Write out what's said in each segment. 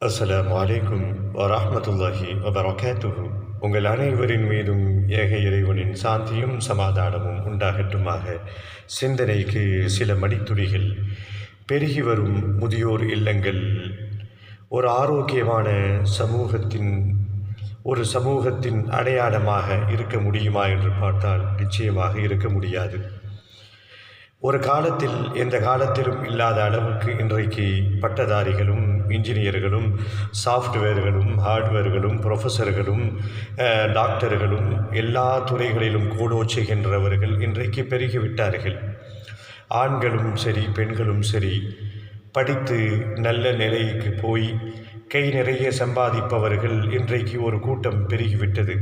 அஸ்ஸலாமு அலைக்கும் வரஹ்மத்துல்லாஹி வபரகாத்துஹு. உங்கள் அனைவரின் மீதும் ஏக இறைவனின் சாந்தியும் சமாதானமும் உண்டாகட்டுமாக. சிந்தனைக்கு சில மணித்துளிகள். பெருகி வரும் முதியோர் இல்லங்கள் ஒரு ஆரோக்கியமான சமூகத்தின் அடையாளமாக இருக்க முடியுமா என்று பார்த்தால் நிச்சயமாக இருக்க முடியாது. ஒரு காலத்தில் எந்த காலத்திலும் இல்லாத அளவுக்கு இன்றைக்கு பட்டதாரிகளும் இன்ஜினியர்களும் சாஃப்ட்வேர்களும் ஹார்ட்வேர்களும் ப்ரொஃபஸர்களும் டாக்டர்களும் எல்லா துறைகளிலும் கோடோச்சுகின்றவர்கள் இன்றைக்கு பெருகிவிட்டார்கள். ஆண்களும் சரி பெண்களும் சரி படித்து நல்ல நிலைக்கு போய் கை நிறைய சம்பாதிப்பவர்கள் இன்றைக்கு ஒரு கூட்டம் பெருகிவிட்டது.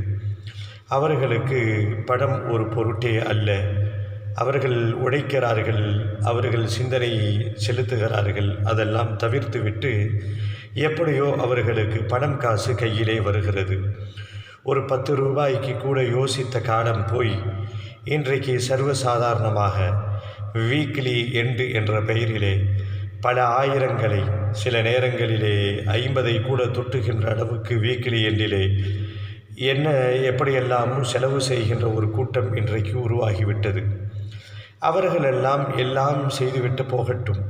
அவர்களுக்கு பணம் ஒரு பொருட்டே அல்ல. அவர்கள் உழைக்கிறார்கள், அவர்கள் சிந்தனையை செலுத்துகிறார்கள். அதெல்லாம் தவிர்த்துவிட்டு எப்படியோ அவர்களுக்கு பணம் காசு கையிலே வருகிறது. ஒரு 10 ரூபாய்க்கு கூட யோசித்த காலம் போய் இன்றைக்கு சர்வசாதாரணமாக வீக்லி எண்டு என்ற பெயரிலே பல ஆயிரங்களை, சில நேரங்களிலே 50 கூட தொட்டுகின்ற அளவுக்கு வீக்லி எண்டிலே எப்படியெல்லாமும் செலவு செய்கின்ற ஒரு கூட்டம் இன்றைக்கு உருவாகிவிட்டது. அவர்களெல்லாம் எல்லாம் செய்துவிட்டு போகட்டும்.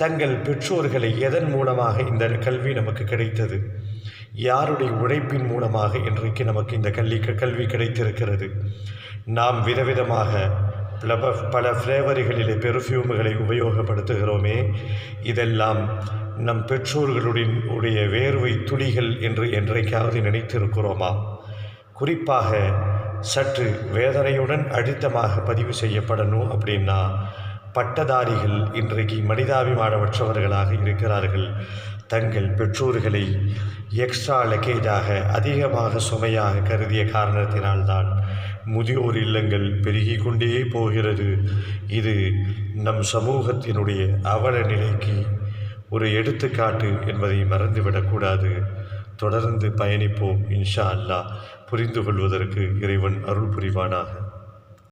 தங்கள் பெற்றோர்களை எதன் மூலமாக இந்த கல்வி நமக்கு கிடைத்தது? யாருடைய உழைப்பின் மூலமாக இன்றைக்கு நமக்கு இந்த கல்வி கிடைத்திருக்கிறது? நாம் விதவிதமாக பல ஃப்ளேவர்களிலே பெர்ஃப்யூம்களை உபயோகப்படுத்துகிறோமே, இதெல்லாம் நம் பெற்றோர்களுடைய வேர்வை துளிகள் என்று என்றைக்காவது நினைத்திருக்கிறோமா? குறிப்பாக சற்று வேதனையுடன் அழுத்தமாக பதிவு செய்யப்படணும் அப்படின்னா, பட்டதாரிகள் இன்றைக்கு மனிதாபிமானமற்றவர்களாக இருக்கிறார்கள். தங்கள் பெற்றோர்களை எக்ஸ்ட்ரா லக்கேஜாக அதிகமாக சுமையாக கருதிய காரணத்தினால்தான் முதியோர் இல்லங்கள் பெருகி கொண்டே போகிறது. இது நம் சமூகத்தினுடைய அவல நிலைக்கு ஒரு எடுத்துக்காட்டு என்பதை மறந்துவிடக்கூடாது. தொடர்ந்து பயணிப்போம். இன்ஷா அல்லாஹ். புரிந்து கொள்வதற்கு இறைவன் அருள் புரிவானாக.